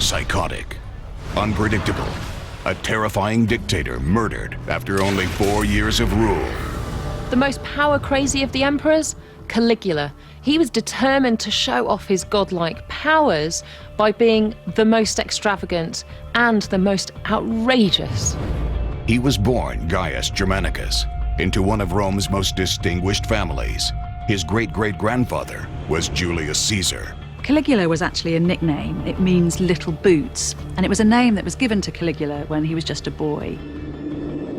Psychotic, unpredictable, a terrifying dictator murdered after only 4 years of rule. The most power-crazy of the emperors? Caligula. He was determined to show off his godlike powers by being the most extravagant and the most outrageous. He was born Gaius Germanicus into one of Rome's most distinguished families. His great-great-grandfather was Julius Caesar. Caligula was actually a nickname. It means little boots, and it was a name that was given to Caligula when he was just a boy.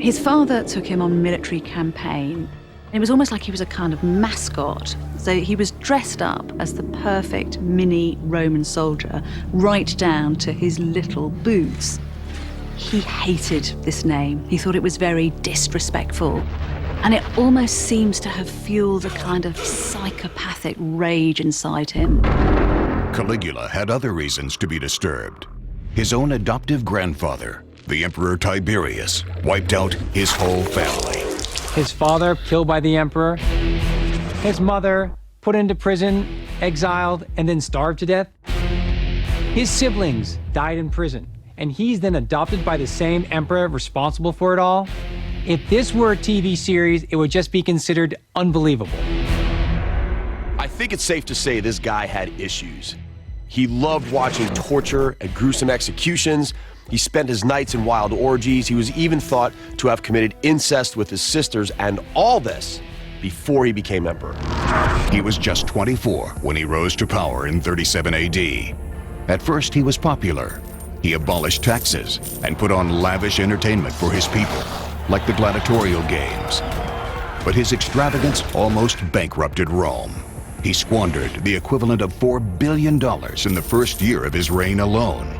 His father took him on a military campaign. It was almost like he was a kind of mascot. So he was dressed up as the perfect mini Roman soldier, right down to his little boots. He hated this name. He thought it was very disrespectful. And it almost seems to have fueled a kind of psychopathic rage inside him. Caligula had other reasons to be disturbed. His own adoptive grandfather, the Emperor Tiberius, wiped out his whole family. His father killed by the emperor, his mother put into prison, exiled, and then starved to death. His siblings died in prison, and he's then adopted by the same emperor responsible for it all. If this were a TV series, it would just be considered unbelievable. I think it's safe to say this guy had issues. He loved watching torture and gruesome executions. He spent his nights in wild orgies. He was even thought to have committed incest with his sisters, and all this before he became emperor. He was just 24 when he rose to power in 37 AD. At first, he was popular. He abolished taxes and put on lavish entertainment for his people, like the gladiatorial games. But his extravagance almost bankrupted Rome. He squandered the equivalent of $4 billion in the first year of his reign alone.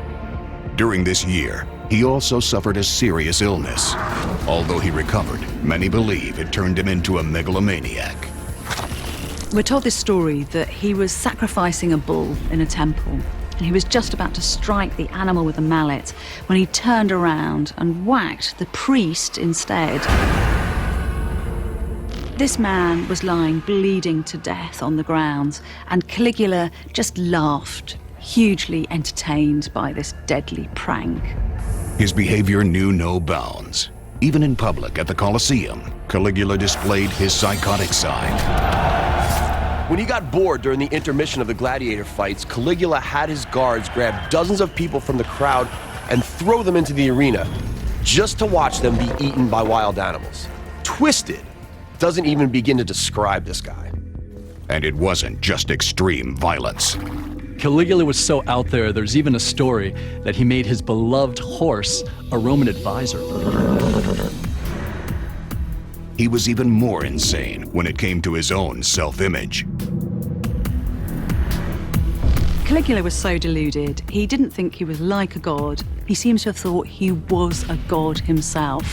During this year, he also suffered a serious illness. Although he recovered, many believe it turned him into a megalomaniac. We're told this story that he was sacrificing a bull in a temple, and he was just about to strike the animal with a mallet when he turned around and whacked the priest instead. This man was lying bleeding to death on the ground, and Caligula just laughed, hugely entertained by this deadly prank. His behavior knew no bounds. Even in public at the Colosseum, Caligula displayed his psychotic side. When he got bored during the intermission of the gladiator fights, Caligula had his guards grab dozens of people from the crowd and throw them into the arena, just to watch them be eaten by wild animals. Twisted doesn't even begin to describe this guy. And it wasn't just extreme violence. Caligula was so out there, there's even a story that he made his beloved horse a Roman advisor. He was even more insane when it came to his own self-image. Caligula was so deluded, he didn't think he was like a god. He seems to have thought he was a god himself.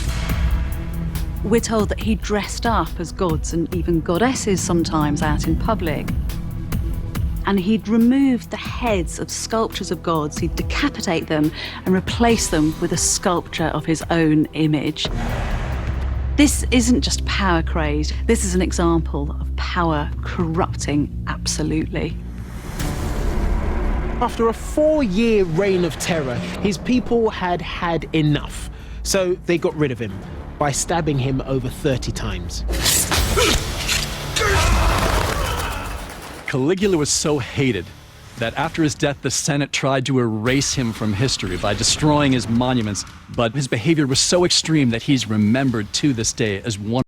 We're told that he dressed up as gods and even goddesses sometimes out in public. And he'd remove the heads of sculptures of gods, he'd decapitate them and replace them with a sculpture of his own image. This isn't just power crazed, this is an example of power corrupting absolutely. After a 4-year reign of terror, his people had had enough. So they got rid of him by stabbing him over 30 times. Caligula was so hated that after his death, the Senate tried to erase him from history by destroying his monuments, but his behavior was so extreme that he's remembered to this day as one